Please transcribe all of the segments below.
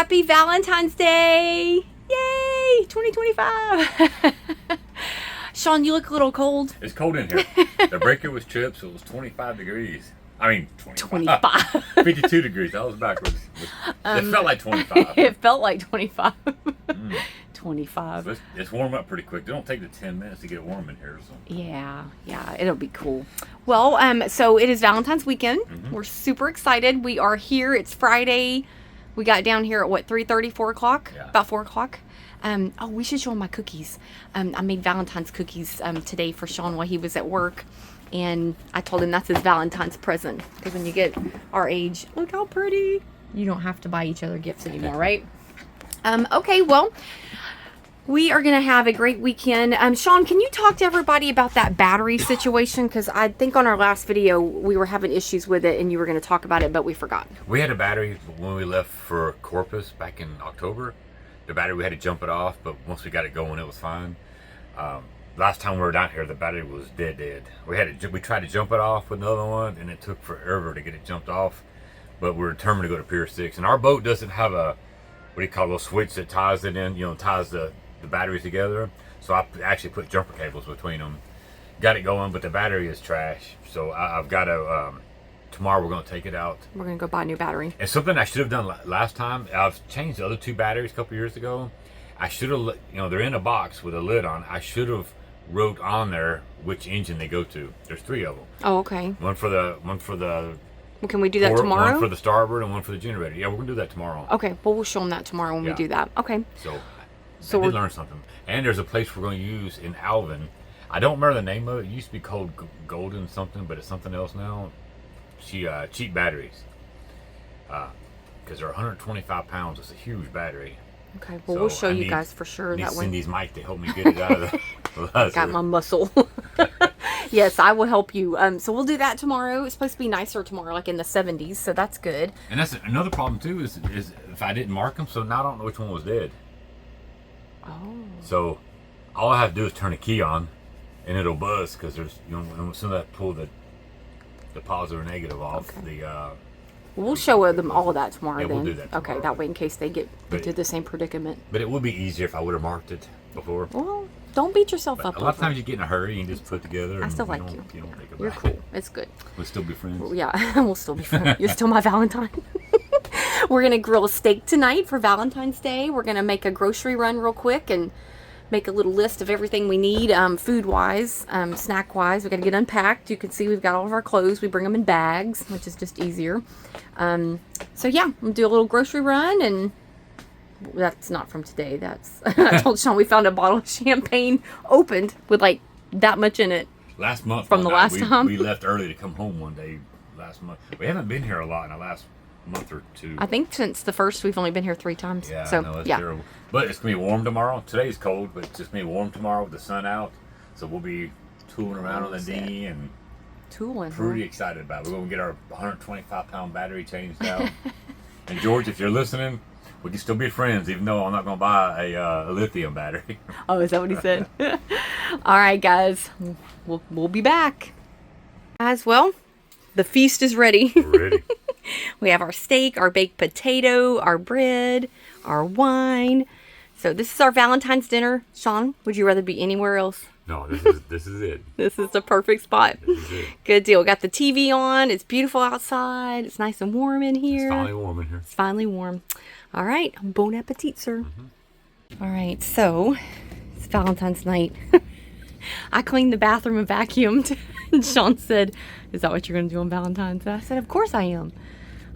Happy Valentine's Day! Yay! 2025! Sean, you look a little cold. It's cold in here. The breaker was chipped, so it was 25 degrees. I mean, 25. 52 degrees. That was backwards. It felt like 25. It felt like 25. 25. So it's warm up pretty quick. They don't take the 10 minutes to get warm in here. So. Yeah, it'll be cool. Well, so it is Valentine's weekend. We're super excited. We are here. It's Friday. We got down here at what, 3:30, 4 o'clock? Yeah. About 4 o'clock. Oh, we should show him my cookies. I made Valentine's cookies today for Sean while he was at work. And I told him that's his Valentine's present. Because when you get our age, look how pretty. You don't have to buy each other gifts anymore, right? Okay, well, we are going to have a great weekend. Sean, can you talk to everybody about that battery situation? Because I think on our last video, we were having issues with it and you were going to talk about it, but we forgot. We had a battery when we left for Corpus back in October. The battery, we had to jump it off, but once we got it going, it was fine. Last time we were down here, the battery was dead. We tried to jump it off with another one, and it took forever to get it jumped off. But we're determined to go to Pier 6. And our boat doesn't have a, what do you call, a little switch that ties it in, ties the batteries together. So I actually put jumper cables between them. Got it going, but the battery is trash. So I've got to, tomorrow we're going to take it out. We're going to go buy a new battery. And something I should have done last time, I've changed the other two batteries a couple years ago. I should have, they're in a box with a lid on. I should have wrote on there which engine they go to. There's 3 of them. Oh, okay. One for the Well, can we do that tomorrow? One for the starboard and one for the generator. Yeah, we're gonna do that tomorrow. Okay, well, we'll show them that tomorrow when we do that. Okay. So I did learn something. And there's a place we're going to use in Alvin. I don't remember the name of it. It used to be called Golden something, but it's something else now. Cheap batteries. Because they're 125 pounds. It's a huge battery. Okay, well, we'll show you guys for sure that one. Cindy's mic to help me get it out of the Got my muscle. Yes, I will help you. So we'll do that tomorrow. It's supposed to be nicer tomorrow, like in the 70s, so that's good. And that's another problem too, is if I didn't mark them, so now I don't know which one was dead. Oh. So all I have to do is turn a key on, and it'll buzz, because there's, as soon as I pull the positive or negative off, okay. We'll show them all of that tomorrow. Yeah, then. We'll do that tomorrow. Okay, that way in case they get into the same predicament. But it would be easier if I would have marked it before. Well, don't beat yourself up. A lot of times you get in a hurry and just put together. I still like you. You don't think about You're cool. It's good. We'll still be friends. Well, yeah, we'll still be friends. You're still my Valentine. We're going to grill a steak tonight for Valentine's Day. We're going to make a grocery run real quick and make a little list of everything we need, food-wise, snack-wise. We've got to get unpacked. You can see we've got all of our clothes. We bring them in bags, which is just easier. So yeah, we'll do a little grocery run, and that's not from today. That's I told Sean we found a bottle of champagne opened with like that much in it. Last month from the last time. We left early to come home one day last month. We haven't been here a lot in the last month or two. I think since the first we've only been here 3 times. Yeah, so, I know, that's terrible. But it's going to be warm tomorrow. Today's cold, but it's just going to be warm tomorrow with the sun out. So we'll be tooling around on the dinghy and pretty excited about it. We're going to get our 125-pound battery changed out. And George, if you're listening, we can still be friends, even though I'm not going to buy a lithium battery. Oh, is that what he said? All right, guys. We'll be back. Guys, well, the feast is ready. We're ready. We have our steak, our baked potato, our bread, our wine. So this is our Valentine's dinner. Sean, would you rather be anywhere else? No, this is it. This is the perfect spot. This is it. Good deal. Got the TV on. It's beautiful outside. It's nice and warm in here. It's finally warm in here. It's finally warm. All right. Bon appetit, sir. All right. So it's Valentine's night. I cleaned the bathroom and vacuumed. And Sean said, "Is that what you're going to do on Valentine's?" And I said, "Of course I am.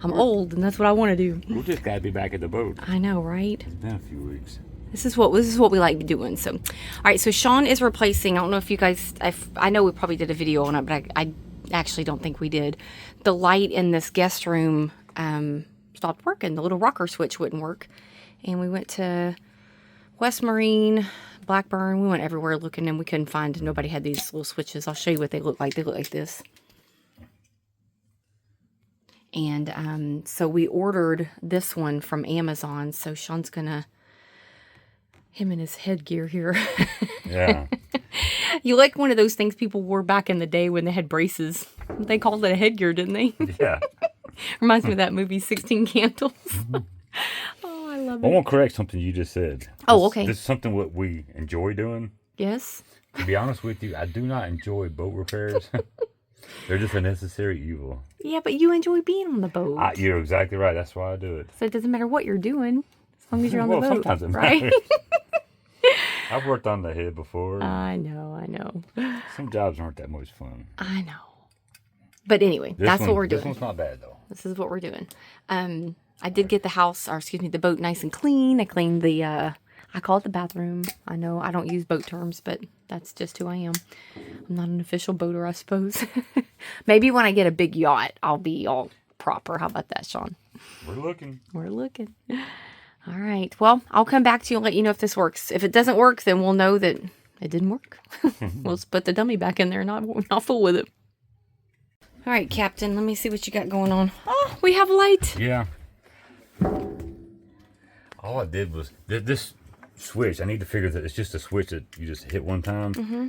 I'm old, and that's what I want to do." We'll just gotta be back at the boat. I know, right? It's been a few weeks. This is what we like doing. So, all right. So Sean is replacing. I don't know if you guys. I know we probably did a video on it, but I actually don't think we did. The light in this guest room stopped working. The little rocker switch wouldn't work, and we went to West Marine, Blackburn. We went everywhere looking, and we couldn't find. Nobody had these little switches. I'll show you what they look like. They look like this. And so we ordered this one from Amazon. So Sean's gonna, him and his headgear here. Yeah. You like one of those things people wore back in the day when they had braces. They called it a headgear, didn't they? Yeah. Reminds me of that movie, 16 Candles. Oh, I love I it. want to correct something you just said. Oh, okay. This is something what we enjoy doing. Yes. To be honest with you, I do not enjoy boat repairs. They're just a necessary evil. Yeah, but you enjoy being on the boat. You're exactly right. That's why I do it. So it doesn't matter what you're doing, as long as you're on the boat. Sometimes it right? matters. I've worked on the head before. I know. Some jobs aren't that much fun. I know. But anyway, that's what we're doing. This one's not bad, though. This is what we're doing. I did get the boat nice and clean. I cleaned I call it the bathroom. I know I don't use boat terms, but that's just who I am. I'm not an official boater, I suppose. Maybe when I get a big yacht, I'll be all proper. How about that, Sean? We're looking. All right. Well, I'll come back to you and let you know if this works. If it doesn't work, then we'll know that it didn't work. We'll just put the dummy back in there and not fool with it. All right, Captain, let me see what you got going on. Oh, we have light. Yeah. All I did was this switch. I need to figure that it's just a switch that you just hit one time. Mm-hmm.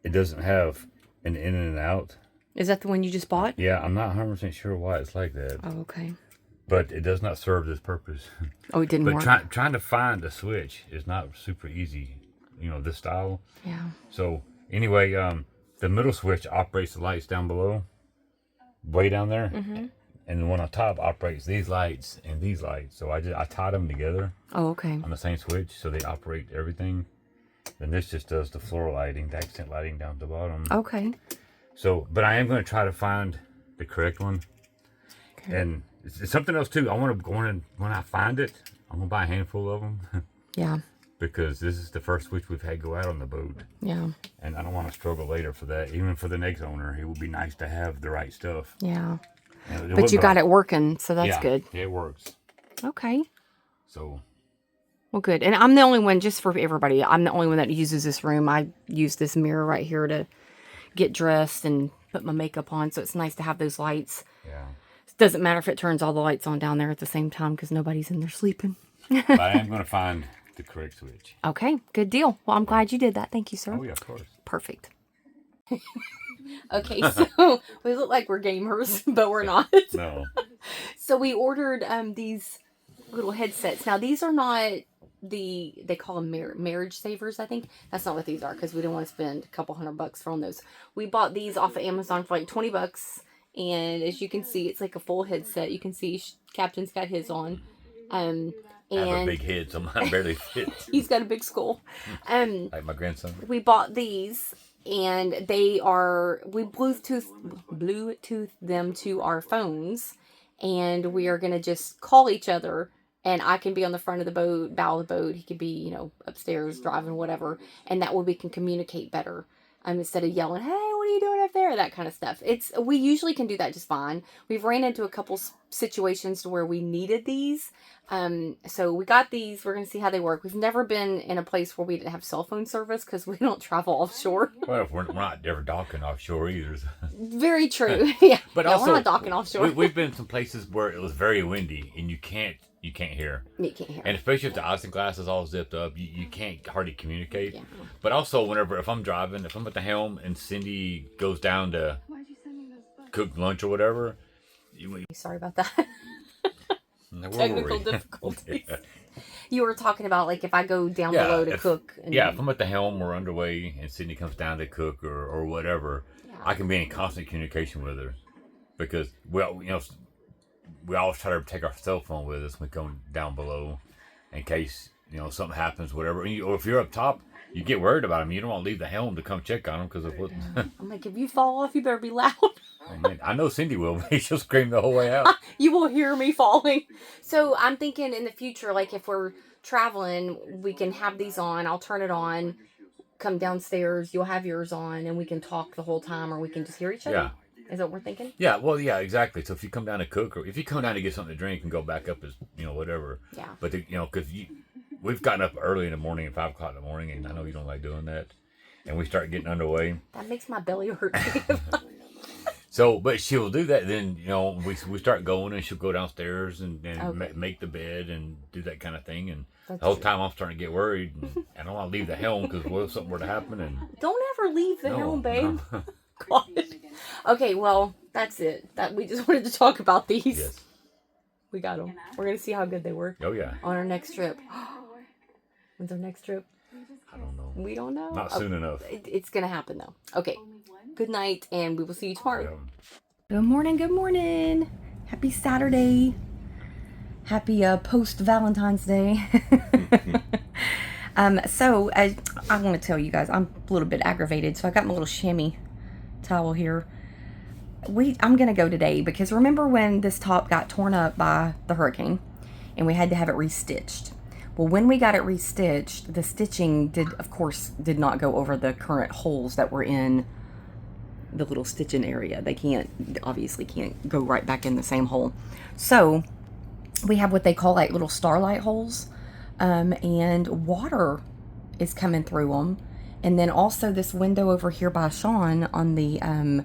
It doesn't have an in and an out. Is that the one you just bought? Yeah, I'm not 100% sure why it's like that. Oh, okay. But it does not serve this purpose. Oh, it didn't work. But trying to find a switch is not super easy, this style. Yeah. So anyway, the middle switch operates the lights down below, way down there. Mm-hmm. And the one on top operates these lights and these lights. So I tied them together. Oh, okay. On the same switch, so they operate everything. Then this just does the floor lighting, the accent lighting down at the bottom. Okay. So, but I am going to try to find the correct one. Okay. And it's something else too. I want to go in, when I find it, I'm going to buy a handful of them. Yeah. Because this is the first switch we've had go out on the boat. Yeah. And I don't want to struggle later for that. Even for the next owner, it would be nice to have the right stuff. Yeah. But you got it working, so that's good. Yeah, it works. Okay. So. Well, good. And I'm the only one, just for everybody, I'm the only one that uses this room. I use this mirror right here to get dressed and put my makeup on, so it's nice to have those lights. Yeah. It doesn't matter if it turns all the lights on down there at the same time because nobody's in there sleeping. But I am going to find the correct switch. Okay, good deal. Well, I'm glad you did that. Thank you, sir. Oh, yeah, of course. Perfect. Okay, so we look like we're gamers, but we're not. No. So we ordered these little headsets. Now, these are not they call them marriage savers, I think. That's not what these are because we didn't want to spend a couple $100 for those. We bought these off of Amazon for like $20. And as you can see, it's like a full headset. You can see Captain's got his on. And I have a big head, so mine barely fits. He's got a big skull. Like my grandson. We bought these, and we Bluetooth them to our phones, and we are going to just call each other, and I can be on the front of the boat, bow of the boat. He could be, upstairs driving, whatever, and that way we can communicate better. Instead of yelling, hey, what are you doing up there? That kind of stuff. We usually can do that just fine. We've ran into a couple situations to where we needed these. So we got these. We're going to see how they work. We've never been in a place where we didn't have cell phone service because we don't travel offshore. Well, we're not ever docking offshore either. Very true. Yeah. But also, we're not docking offshore. We've been some places where it was very windy and you can't hear. You can't hear. And especially if the isinglass is all zipped up, you can't hardly communicate. Yeah. But also, if I'm driving, if I'm at the helm and Cindy goes down to cook lunch or whatever. Sorry about that. Technical difficulties. Yeah. You were talking about like if I go down below to cook. If I'm at the helm or underway and Cindy comes down to cook or whatever, I can be in constant communication with her. Because, we always try to take our cell phone with us when we go down below in case, something happens, whatever. Or if you're up top, you get worried about them. You don't want to leave the helm to come check on them because of what. I'm like, if you fall off, you better be loud. Oh, man. I know Cindy will, but she'll scream the whole way out. You will hear me falling. So I'm thinking in the future, like if we're traveling, we can have these on. I'll turn it on, come downstairs. You'll have yours on, and we can talk the whole time, or we can just hear each other. Yeah. Is that what we're thinking? Yeah, well, yeah, exactly. So if you come down to cook, or if you come down to get something to drink and go back up as, whatever. Yeah. But, because we've gotten up early in the morning at 5 o'clock in the morning, and I know you don't like doing that. And we start getting underway. That makes my belly hurt. So, but she'll do that. Then, we start going, and she'll go downstairs and make the bed and do that kind of thing. And the whole time I'm starting to get worried. And I don't want to leave the helm because what if something were to happen? And don't ever leave the helm, babe. No. God. Okay, well, that's it. That we just wanted to talk about these. Yes. We got them. We're going to see how good they work. Oh, yeah. On our next trip. When's our next trip? I don't know. We don't know. Not soon enough. It's going to happen, though. Okay. Good night, and we will see you tomorrow. Yeah. Good morning. Good morning. Happy Saturday. Happy post-Valentine's Day. So, I want to tell you guys, I'm a little bit aggravated. So, I got my little chamois towel here. I'm going to go today because remember when this top got torn up by the hurricane and we had to have it restitched? Well, when we got it restitched, the stitching did not go over the current holes that were in the little stitching area. They obviously can't go right back in the same hole. So we have what they call like little starlight holes, and water is coming through them. And then also this window over here by Sean on the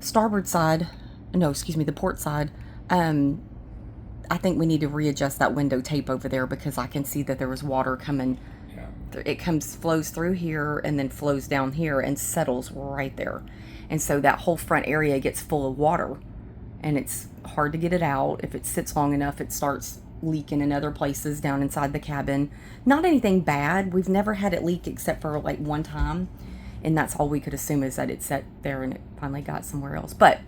starboard side, the port side, I think we need to readjust that window tape over there because I can see that there was water coming. Yeah. It flows through here and then flows down here and settles right there. And so that whole front area gets full of water and it's hard to get it out. If it sits long enough, it starts leaking in other places down inside the cabin. Not anything bad. We've never had it leak except for like one time. And that's all we could assume is that it sat there and it finally got somewhere else. But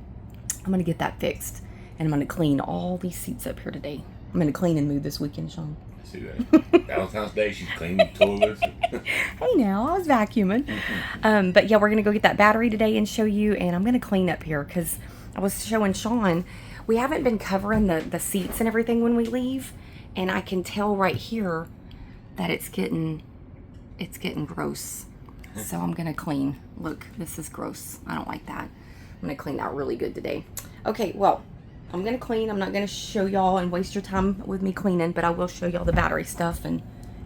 I'm going to get that fixed. And I'm going to clean all these seats up here today. I'm going to clean and move this weekend, Sean. I see that. Valentine's Day, she's cleaning toilets. Hey now, I was vacuuming. But yeah, we're going to go get that battery today and show you. And I'm going to clean up here because I was showing Sean. We haven't been covering the seats and everything when we leave. And I can tell right here that it's getting gross. So I'm going to clean. Look, this is gross. I don't like that. I'm going to clean that really good today. Okay, well, I'm going to clean. I'm not going to show y'all and waste your time with me cleaning, but I will show y'all the battery stuff and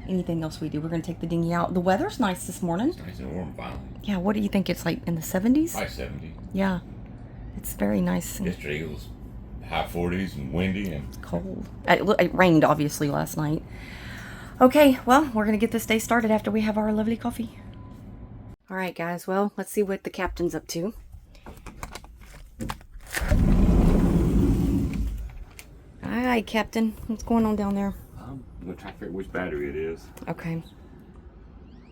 anything else we do. We're going to take the dinghy out. The weather's nice this morning. It's nice and warm, finally. Yeah, what do you think? It's like in the 70s? High 70s. Yeah, it's very nice. Yesterday it was high 40s and windy and cold. It rained, obviously, last night. Okay, well, we're going to get this day started after we have our lovely coffee. All right, guys. Well, let's see what the captain's up to. All right, Captain. What's going on down there? I'm going to try to figure which battery it is. Okay.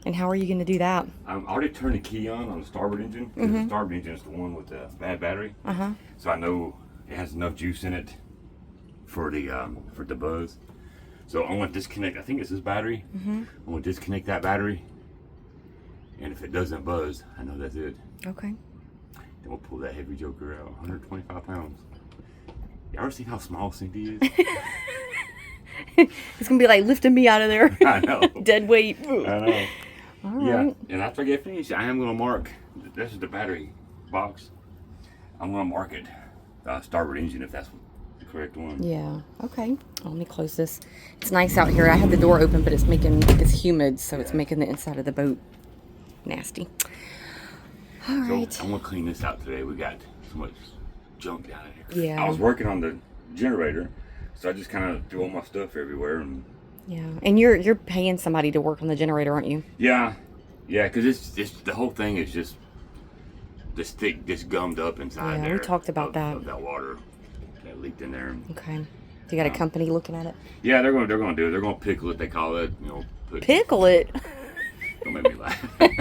And how are you going to do that? I already turned the key on the starboard engine. Because the starboard engine is the one with the bad battery. Uh-huh. So I know it has enough juice in it for the buzz. So I'm going to disconnect. I think it's this battery. I'm going to disconnect that battery. And if it doesn't buzz, I know that's it. Okay. Then we'll pull that heavy joker out. 125 pounds. You ever seen how small Cindy is? It's going to be like lifting me out of there. I know. Dead weight. I know. All right. Yeah. And after I get finished, I am going to mark. This is the battery box. I'm going to mark it starboard engine if that's the correct one. Yeah. Okay. Let me close this. It's nice out here. I had the door open, but it's humid, so it's making the inside of the boat nasty. All right. So I'm going to clean this out today. We got so much junk down in here. Yeah. I was working on the generator, so I just kind of threw all my stuff everywhere. Yeah. And you're paying somebody to work on the generator, aren't you? Yeah. Yeah, because it's the whole thing is just this thick, just gummed up inside there. Yeah, we talked about that. Of that water that leaked in there. Okay. So you got a company looking at it? Yeah, they're going to do it. They're going to pickle it, they call it. Pickle it? Don't make me laugh. I'm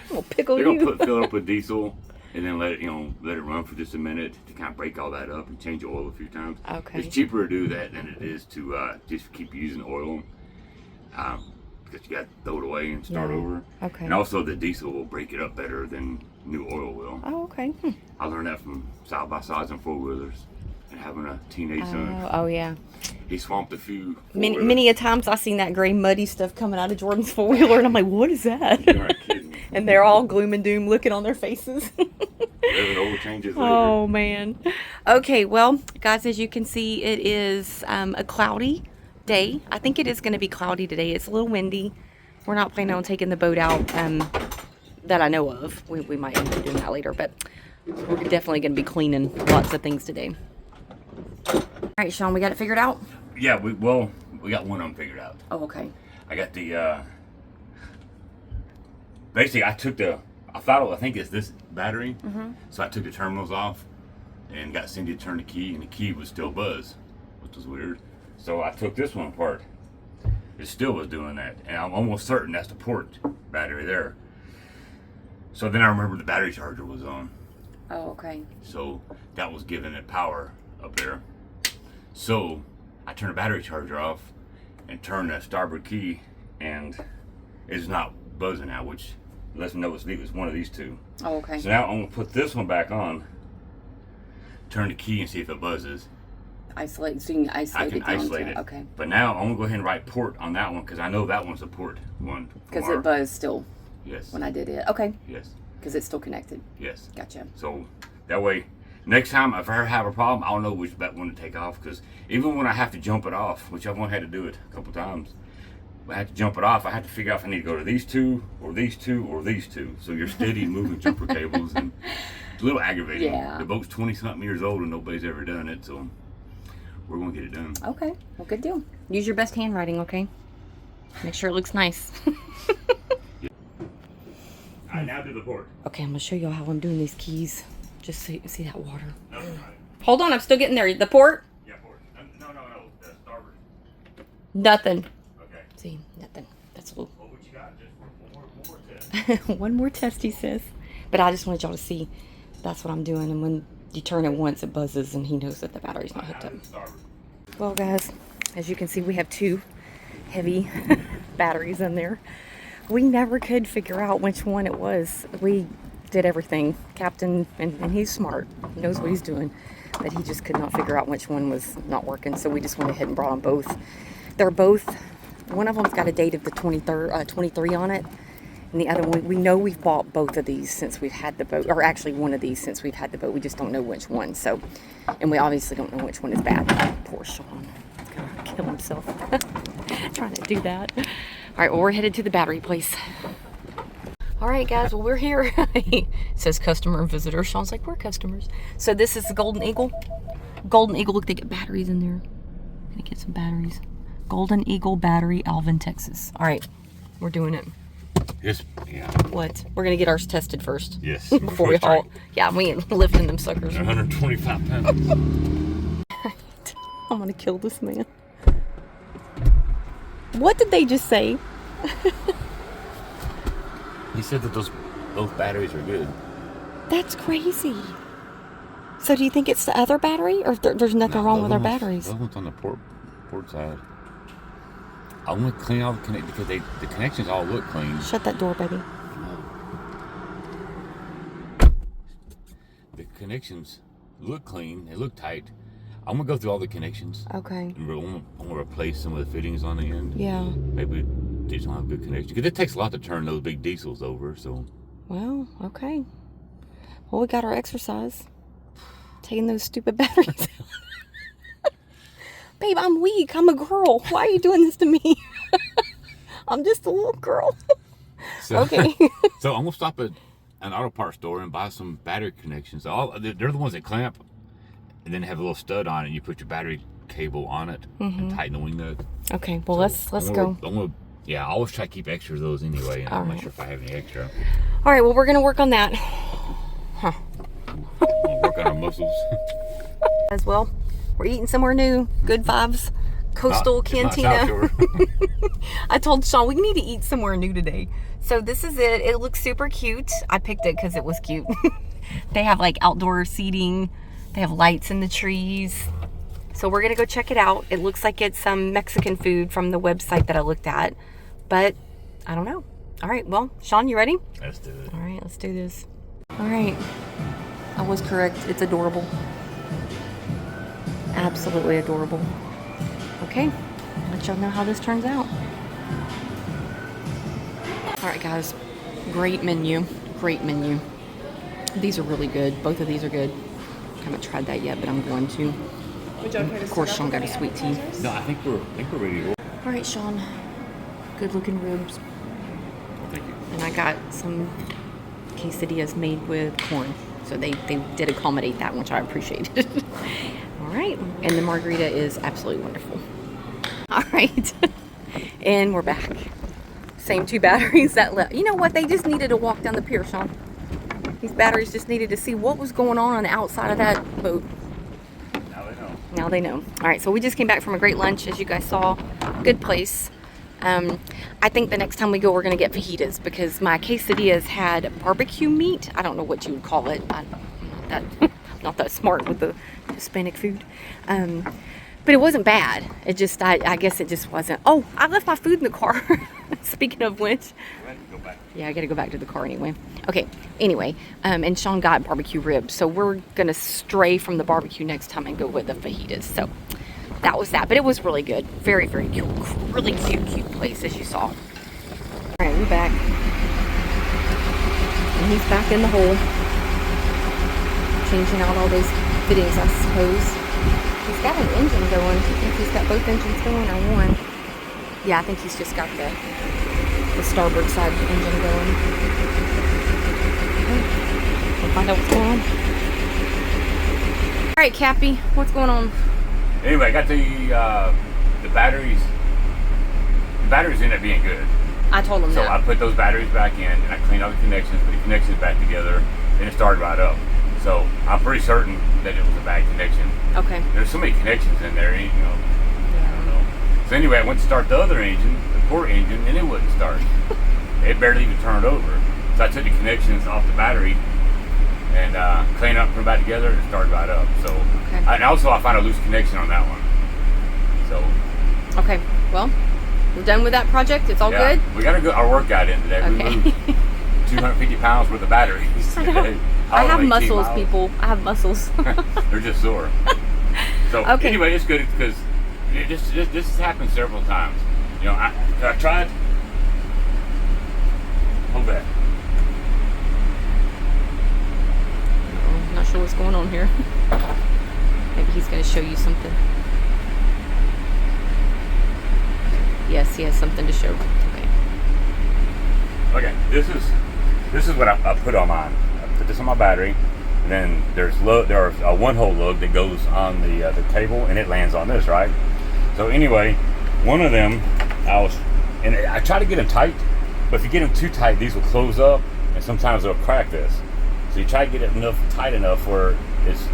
going to pickle They're you. going to fill it up with diesel and then let it run for just a minute to kind of break all that up and change the oil a few times. Okay. It's cheaper to do that than it is to just keep using oil. Because you got to throw it away and start over. Okay. And also the diesel will break it up better than new oil will. Oh, okay. I learned that from side-by-sides and four-wheelers and having a teenage son. Oh, yeah. He swamped a few Many a times I've seen that gray muddy stuff coming out of Jordan's four-wheeler, and I'm like, what is that? You aren't kidding. And they're all gloom and doom looking on their faces. There's an oil changes later. Oh, man. Okay, well, guys, as you can see, it is a cloudy day. I think it is going to be cloudy today. It's a little windy. We're not planning on taking the boat out that I know of. We might end up doing that later, but we're definitely going to be cleaning lots of things today. All right, Sean, we got it figured out? Yeah, we got one of them figured out. Oh, okay. I got the basically I think it's this battery. So I took the terminals off and got Cindy to turn the key, and the key was still was which was weird. So I took this one apart. It still was doing that, and I'm almost certain that's the port battery there. So then I remember the battery charger was on. Oh, okay. So that was giving it power up there. So I turned the battery charger off and turned the starboard key, and it's not buzzing now, which lets me know it's one of these two. Oh, okay. So now I'm gonna put this one back on, turn the key and see if it buzzes. Isolate, so you can isolate I can it down isolate to, it. okay. But now I'm gonna go ahead and write port on that one because I know that one's a port one. Because it buzzed still Yes. when I did it. Okay. Yes. Because it's still connected. Yes. Gotcha. So that way, next time if I ever have a problem, I'll know which one to take off. Because even when I have to jump it off, which I've only had to do it a couple times, when I had to jump it off, I had to figure out if I need to go to these two, or these two, or these two. So you're steady moving jumper cables, and it's a little aggravating. Yeah. The boat's 20-something years old and nobody's ever done it, so we're gonna get it done. Okay. Well, good deal. Use your best handwriting, okay? Make sure it looks nice. All right, now do the port. Okay, I'm gonna show you how I'm doing these keys. Just so you can see that water. No, no, Hold on, I'm still getting there. The port? yeah, port. No, the starboard. Nothing. Okay. See, nothing. That's a little. Well, what you got? Just one more test. One more test, he says. But I just wanted y'all to see that's what I'm doing. And when you turn it once, it buzzes, and he knows that the battery's not hooked up. Well, guys, as you can see, we have two heavy batteries in there. We never could figure out which one it was. We did everything. Captain, and he's smart. He knows what he's doing. But he just could not figure out which one was not working. So we just went ahead and brought them both. They're both, one of them's got a date of the 23 on it. And the other one, we know we've bought both of these since we've had the boat. Or actually one of these since we've had the boat. We just don't know which one. So, and we obviously don't know which one is bad. Poor Sean. He's gonna kill himself. Trying to do that. All right, well, we're headed to the battery place. All right, guys, well, we're here. It says customer and visitor. Sean's like, we're customers. So this is the Golden Eagle. Golden Eagle, look, they get batteries in there. Gonna get some batteries. Golden Eagle Battery, Alvin, Texas. All right, we're doing it. Yes. Yeah. What? We're gonna get ours tested first. Yes. Before we haul. Yeah, we ain't lifting them suckers. 125 pounds. I'm gonna kill this man. What did they just say? He said that both batteries are good. That's crazy. So do you think it's the other battery, or there's nothing wrong with our batteries? Those ones on the port side. I want to clean all the connections because the connections all look clean. Shut that door, baby. The connections look clean. They look tight. I'm gonna go through all the connections. Okay. And I'm gonna replace some of the fittings on the end. Yeah. Maybe these don't have good connection because it takes a lot to turn those big diesels over. So. Well, okay. Well, we got our exercise. Taking those stupid batteries out. Babe, I'm weak. I'm a girl. Why are you doing this to me? I'm just a little girl. So, okay. So I'm gonna stop at an auto parts store and buy some battery connections. They're the ones that clamp, and then have a little stud on it. And you put your battery cable on it and tighten the wing nut. Okay. Well, let's go. Yeah, I always try to keep extra of those anyway, and I'm not right. sure if I have any extra. All right. Well, we're gonna work on that. Huh. I'll work on our muscles. As well, we're eating somewhere new. Good Vibes Coastal Cantina. I told Sean we need to eat somewhere new today. So this is it. It looks super cute. I picked it because it was cute. They have like outdoor seating. They have lights in the trees. So we're gonna go check it out. It looks like it's some Mexican food from the website that I looked at, but I don't know. All right, well, Sean, you ready? Let's do it. All right, let's do this. All right, I was correct. It's adorable. Absolutely adorable. Okay, I'll let y'all know how this turns out. All right, guys, great menu. Great menu. These are really good. Both of these are good. I haven't tried that yet, but I'm going to. Of course, Sean got a sweet tea. No, I think we're ready to roll. All right, Sean. Good looking ribs. Thank you. And I got some quesadillas made with corn. So they did accommodate that, which I appreciated. All right. And the margarita is absolutely wonderful. All right. And we're back. Same two batteries that left. You know what? They just needed to walk down the pier, Sean. These batteries just needed to see what was going on the outside of that boat. Now they know. Now they know. All right, so we just came back from a great lunch, as you guys saw. Good place. I think the next time we go, we're going to get fajitas because my quesadillas had barbecue meat. I don't know what you would call it. I'm not that smart with the Hispanic food. But it wasn't bad. It just, I guess it just wasn't. Oh, I left my food in the car. Speaking of which. Yeah, I got to go back to the car anyway. Okay, anyway, and Sean got barbecue ribs. So we're going to stray from the barbecue next time and go with the fajitas. So that was that. But it was really good. Very, very cute. Really cute place, as you saw. All right, we're back. And he's back in the hole. Changing out all those fittings, I suppose. He's got an engine going. I think he's got both engines going or one. Yeah, I think he's just got the starboard side engine going. Okay. We'll find out what's going on. All right, Cappy, what's going on? Anyway, I got the batteries. The batteries ended up being good. I told him So that. I put those batteries back in, and I cleaned all the connections, put the connections back together, and it started right up. So I'm pretty certain that it was a bad connection. Okay. There's so many connections in there, you know. I don't know. So anyway, I went to start the other engine, the port engine, and it wouldn't start. It barely even turned over. So I took the connections off the battery and cleaned up, put them back together, and it started right up. So, okay. And also I found a loose connection on that one. So. Okay. Well, we're done with that project. It's all good. We got our workout in today. Okay. We moved 250 pounds worth of batteries today. I have 18 muscles, miles. people. I have muscles. They're just sore. So Okay. anyway, it's good because this has happened several times. You know, I tried. Hold that. I'm not sure what's going on here. Maybe he's going to show you something. Yes, he has something to show. Okay. Okay, this is what I put on mine. I put this on my battery, and then there's a one-hole lug that goes on the table, and it lands on this, right? So anyway, one of them, I try to get them tight, but if you get them too tight, these will close up, and sometimes they'll crack this. So you try to get it tight enough where it's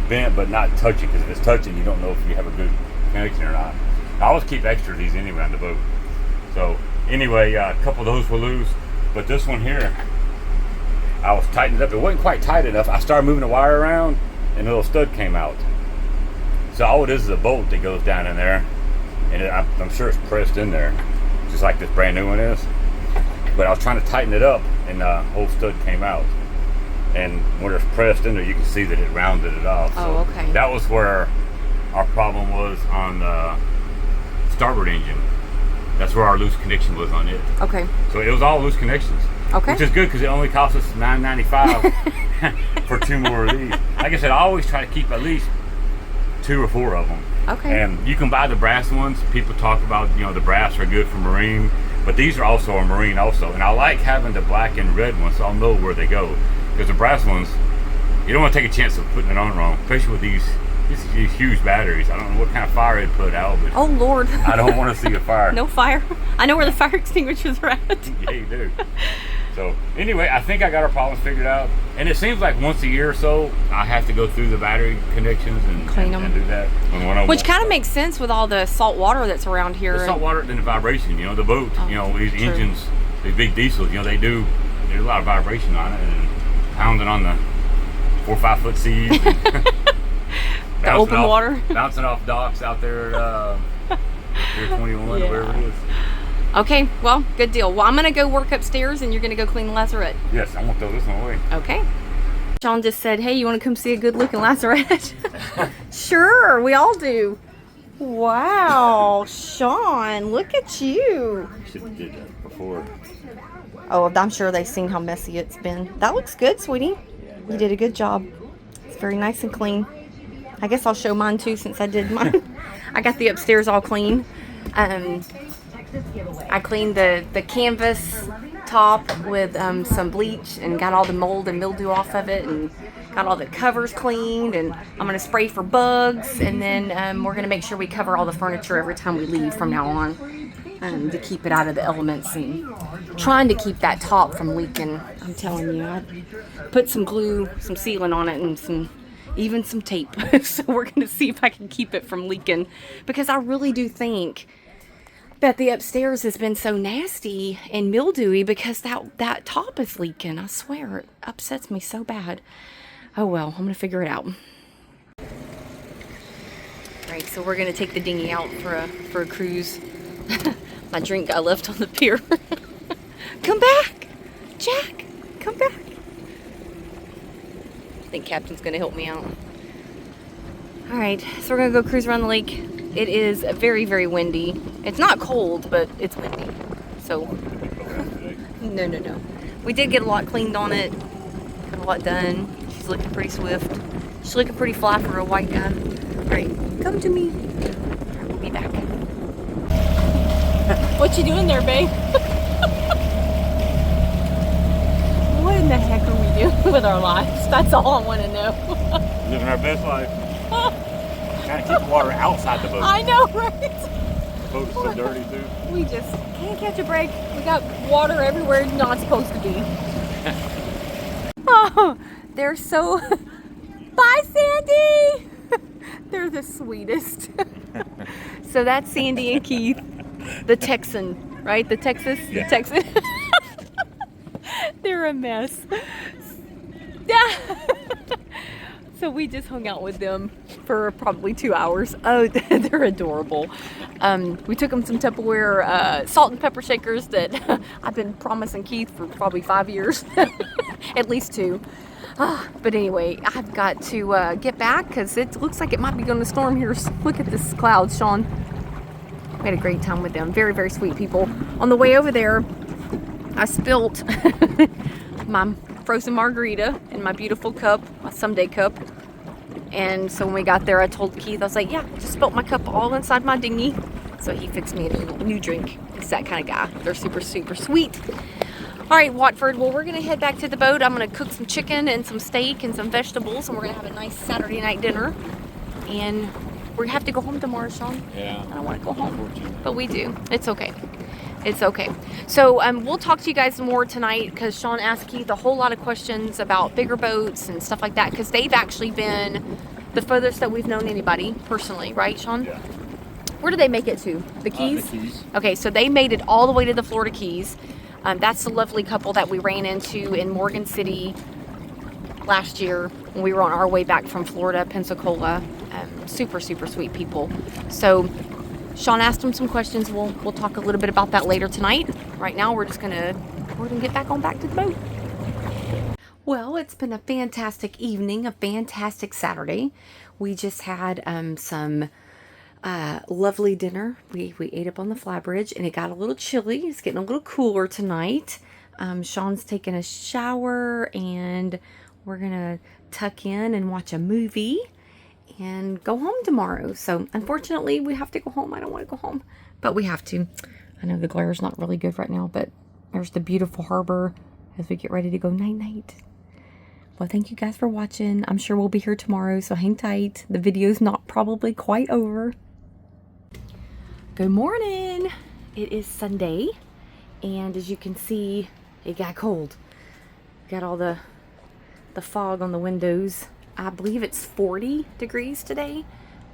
bent but not touching, because if it's touching, you don't know if you have a good connection or not. I always keep extra of these anyway on the boat. So anyway, a couple of those were loose, but this one here, I was tightening it up. It wasn't quite tight enough. I started moving the wire around, and a little stud came out. So all it is a bolt that goes down in there, and I'm sure it's pressed in there, just like this brand new one is. But I was trying to tighten it up, and the whole stud came out. And when it's pressed in there, you can see that it rounded it off. Oh, so okay. That was where our problem was on the starboard engine. That's where our loose connection was on it. Okay. So it was all loose connections. Okay. Which is good because it only cost us $9.95 for 2 more of these. Like I said, I always try to keep at least 2 or 4 of them. Okay. And you can buy the brass ones. People talk about, the brass are good for marine, but these are also a marine also. And I like having the black and red ones so I'll know where they go. Because the brass ones, you don't want to take a chance of putting it on wrong, especially with these huge batteries. I don't know what kind of fire it'd put out, but Oh, Lord. I don't want to see a fire. No fire. I know where the fire extinguishers are at. Yeah, you do. So anyway, I think I got our problems figured out. And it seems like once a year or so, I have to go through the battery connections and Clean them. and do that. Which kind of makes sense with all the salt water that's around here. The salt water and the vibration, the boat, these true. engines, these big diesels, there's a lot of vibration on it, and pounding on the 4 or 5 foot seas. The open water. Bouncing off docks out there at Pier 21 Yeah. or wherever it is. Okay, well, good deal. Well, I'm going to go work upstairs and you're going to go clean the lazarette. Yes, I'm going to throw this one away. Okay. Sean just said, hey, you want to come see a good looking lazarette? Sure, we all do. Wow, Sean, look at you. Should have did that before. Oh, I'm sure they've seen how messy it's been. That looks good, sweetie. You did a good job. It's very nice and clean. I guess I'll show mine too since I did mine. I got the upstairs all clean. I cleaned the canvas top with some bleach and got all the mold and mildew off of it and got all the covers cleaned, and I'm going to spray for bugs, and then we're going to make sure we cover all the furniture every time we leave from now on to keep it out of the elements, and trying to keep that top from leaking. I'm telling you, I put some glue, some sealant on it, and some even some tape. So we're going to see if I can keep it from leaking, because I really do think that the upstairs has been so nasty and mildewy because that top is leaking. I swear, it upsets me so bad. Oh well, I'm gonna figure it out. All right, so we're gonna take the dinghy out for a cruise. My drink I left on the pier. Come back, Jack, come back. I think Captain's gonna help me out. All right, so we're gonna go cruise around the lake. It is very, very windy. It's not cold, but it's windy. So, no. We did get a lot cleaned on it. Got a lot done. She's looking pretty swift. She's looking pretty fly for a white guy. All right, come to me. We'll be back. What you doing there, babe? What in the heck are we doing with our lives? That's all I want to know. Living our best life. Trying to keep the water outside the boat. I know, right? The boat is so dirty too. We just can't catch a break. We got water everywhere it's not supposed to be. Oh, they're so... Bye, Sandy! They're the sweetest. So that's Sandy and Keith, the Texan, right? The Texas? Yeah. The Texan. They're a mess. Yeah. So we just hung out with them for probably 2 hours. Oh, they're adorable. We took them some Tupperware salt and pepper shakers that I've been promising Keith for probably 5 years. At least 2. But anyway, I've got to get back because it looks like it might be going to storm here. Look at this cloud, Sean. We had a great time with them. Very, very sweet people. On the way over there, I spilt my frozen margarita in my beautiful cup, my someday cup. And so when we got there, I told Keith, I was like, yeah, I just spilt my cup all inside my dinghy. So he fixed me a new drink. He's that kind of guy. They're super, super sweet. All right, Watford, well, we're going to head back to the boat. I'm going to cook some chicken and some steak and some vegetables, and we're going to have a nice Saturday night dinner. And we're going to have to go home tomorrow, Sean. Yeah. I don't want to go home, but we do. It's okay. It's okay. So we'll talk to you guys more tonight because Sean asked Keith a whole lot of questions about bigger boats and stuff like that because they've actually been the furthest that we've known anybody personally, right, Sean? Yeah. Where did they make it to? The Keys? The Keys. Okay, so they made it all the way to the Florida Keys. That's the lovely couple that we ran into in Morgan City last year when we were on our way back from Florida, Pensacola. Super, super sweet people. So Sean asked them some questions. We'll talk a little bit about that later tonight. Right now, we're gonna get back to the boat. Well, it's been a fantastic evening, a fantastic Saturday. We just had some lovely dinner. We ate up on the flybridge, and it got a little chilly. It's getting a little cooler tonight. Sean's taking a shower, and we're gonna tuck in and watch a movie and go home tomorrow. So unfortunately we have to go home. I don't want to go home, but we have to. I know the glare is not really good right now, but there's the beautiful harbor as we get ready to go night-night. Well, thank you guys for watching. I'm sure we'll be here tomorrow, so hang tight. The video's not probably quite over. Good morning. It is Sunday, and as you can see, it got cold. Got all the fog on the windows. I believe it's 40 degrees today.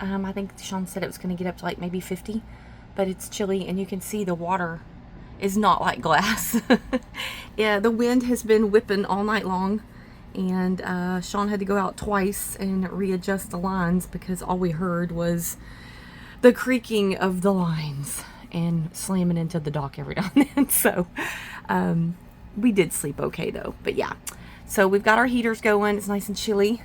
I think Sean said it was going to get up to like maybe 50, but it's chilly, and you can see the water is not like glass. Yeah, the wind has been whipping all night long, and Sean had to go out twice and readjust the lines because all we heard was the creaking of the lines and slamming into the dock every now and then. So we did sleep okay though. But yeah, so we've got our heaters going. It's nice and chilly.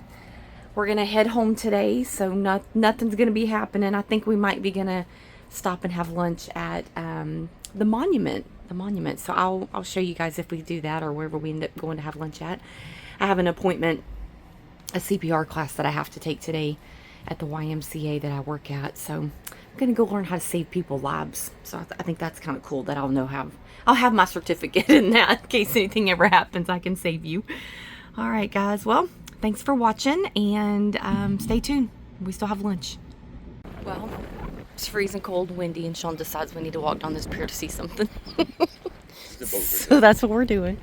We're gonna head home today, so nothing's gonna be happening. I think we might be gonna stop and have lunch at the monument. So I'll show you guys if we do that or wherever we end up going to have lunch at. I have an appointment, a CPR class that I have to take today at the YMCA that I work at. So I'm gonna go learn how to save people lives. So I think that's kind of cool that I'll have my certificate in that in case anything ever happens. I can save you. All right, guys. Well, thanks for watching, and stay tuned. We still have lunch. Well, it's freezing cold, windy, and Sean decides we need to walk down this pier to see something. So that's what we're doing.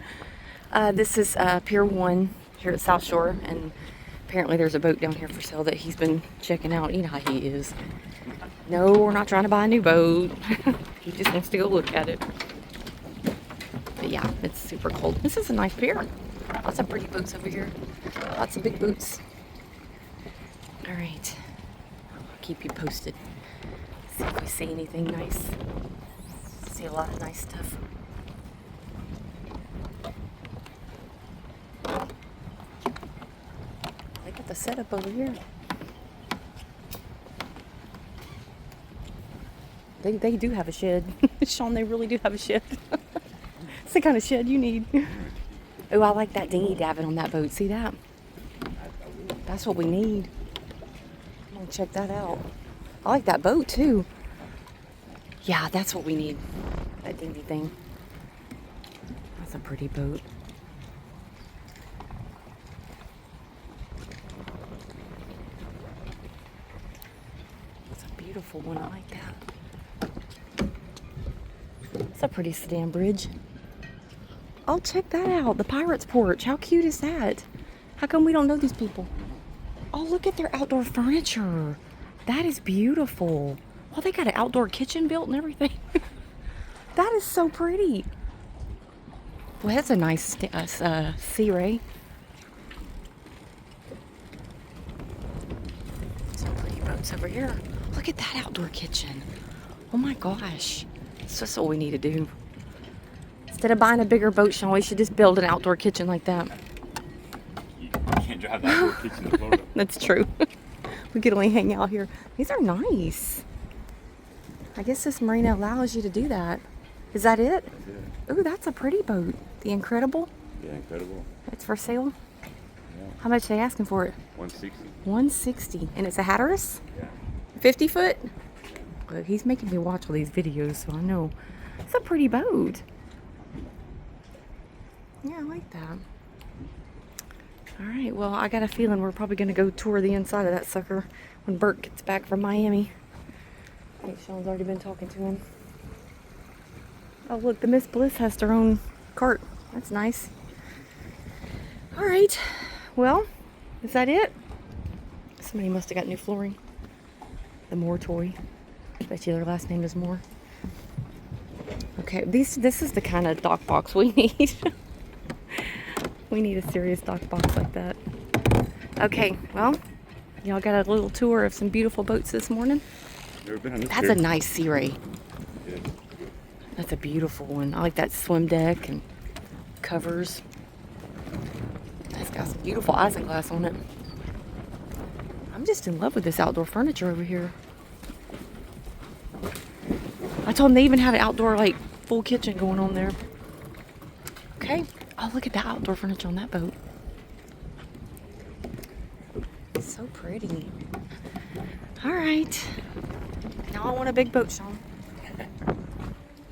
This is Pier 1 here at South Shore, and Apparently there's a boat down here for sale that he's been checking out. You know how he is. No, we're not trying to buy a new boat. He just wants to go look at it. But yeah, it's super cold. This is a nice pier. Lots of pretty boats over here. Lots of big boats. All right. I'll keep you posted. See if we see anything nice. See a lot of nice stuff. Look at the setup over here. They do have a shed. Sean, they really do have a shed. It's the kind of shed you need. Oh, I like that dinghy davit on that boat. See that? That's what we need. Come on, check that out. I like that boat too. Yeah, that's what we need. That dinghy thing. That's a pretty boat. That's a beautiful one. I like that. It's a pretty sedan bridge. Oh, check that out. The Pirate's Porch. How cute is that? How come we don't know these people? Oh, look at their outdoor furniture. That is beautiful. Oh, they got an outdoor kitchen built and everything. That is so pretty. Well, that's a nice sea ray. Some pretty boats over here. Look at that outdoor kitchen. Oh my gosh. That's just what we need to do. Instead of buying a bigger boat, Sean, we should just build an outdoor kitchen like that. You can't drive the outdoor kitchen to Florida. That's true. We could only hang out here. These are nice. I guess this marina allows you to do that. Is that it? That's it. Ooh, that's a pretty boat. The Incredible. Yeah, incredible. It's for sale. Yeah. How much are they asking for it? 160. $160. And it's a Hatteras? Yeah. 50 foot? Look, he's making me watch all these videos, so I know. It's a pretty boat. Yeah, I like that. All right, well, I got a feeling we're probably going to go tour the inside of that sucker when Bert gets back from Miami. I think Sean's already been talking to him. Oh, look, the Miss Bliss has their own cart. That's nice. All right, well, is that it? Somebody must have got new flooring. The Moore toy. I bet you their last name is Moore. Okay, this is the kind of dock box we need. We need a serious dock box like that. Okay, well, y'all got a little tour of some beautiful boats this morning. Never been on this That's pier. a nice sea ray. Yeah. That's a beautiful one. I like that swim deck and covers. It's got some beautiful isinglass on it. I'm just in love with this outdoor furniture over here. I told them they even had an outdoor, like, full kitchen going on there. Okay. Oh, look at that outdoor furniture on that boat. It's so pretty. All right. Now I want a big boat, Sean.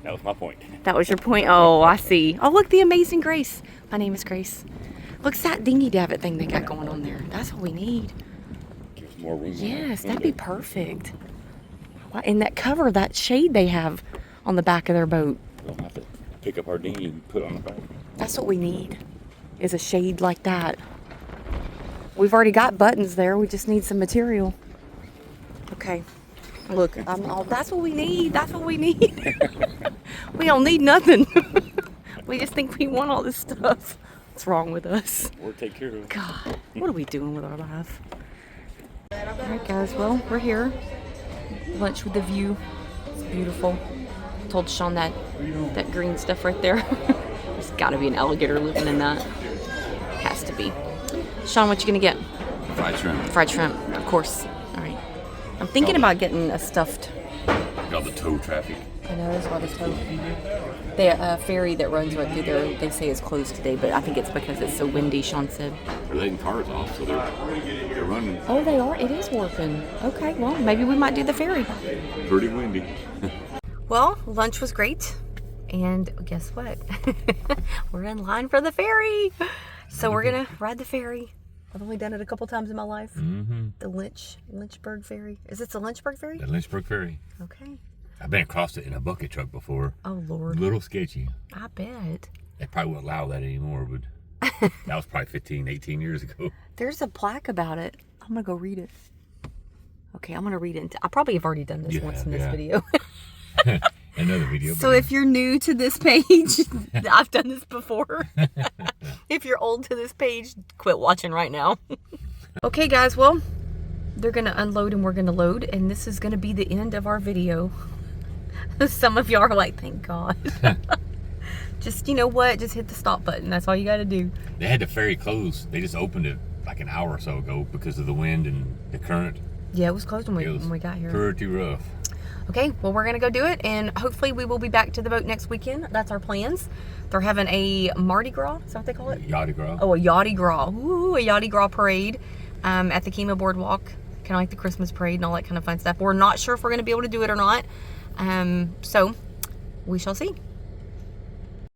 That was my point. That was your point? Oh, I see. Oh, look, the Amazing Grace. My name is Grace. Look, that dinghy davit thing they got going on there. That's what we need. Give us more room. Yes, that'd be perfect. And that cover, that shade they have on the back of their boat. We'll have to pick up our dinghy and put it on the back. That's what we need, is a shade like that. We've already got buttons there. We just need some material. Okay. Look, that's what we need. That's what we need. We don't need nothing. We just think we want all this stuff. What's wrong with us? Or take care of it. God, what are we doing with our life? All right, guys. Well, we're here. Lunch with the view. It's beautiful. I told Sean that green stuff right there. There's got to be an alligator living in that. Has to be. Sean, what you gonna get? Fried shrimp. Fried shrimp, of course. All right. I'm thinking about getting a stuffed. Got the tow traffic. I know there's a lot of tow. The ferry that runs right through there, they say is closed today, but I think it's because it's so windy. Sean said. They're letting cars off, so they're running. Oh, they are. It is working. Okay. Well, maybe we might do the ferry. Pretty windy. Well, lunch was great. And guess what? We're in line for the ferry. So we're going to ride the ferry. I've only done it a couple times in my life. Mm-hmm. The Lynchburg Ferry. Is it the Lynchburg Ferry? The Lynchburg Ferry. Okay. I've been across it in a bucket truck before. Oh, A Lord. little sketchy. I bet. They probably won't allow that anymore, but That was probably 15, 18 years ago. There's a plaque about it. I'm going to go read it. Okay, I'm going to read it. I probably have already done this once in this video. Another video. So if you're new to this page, I've done this before. If you're old to this page, quit watching right now. Okay, guys, well, they're going to unload and we're going to load, and this is going to be the end of our video. Some of y'all are like, thank God. Just, you know what? Just hit the stop button. That's all you got to do. They had the ferry closed. They just opened it like an hour or so ago because of the wind and the current. Yeah, it was closed when we got here. Pretty rough. Okay, well, we're going to go do it, and hopefully we will be back to the boat next weekend. That's our plans. They're having a Mardi Gras. Is that what they call it? Yachty Gras. Oh, a Yachty Gras. Ooh, a Yachty Gras parade at the Kima Boardwalk. Kind of like the Christmas parade and all that kind of fun stuff. We're not sure if we're going to be able to do it or not. So, we shall see.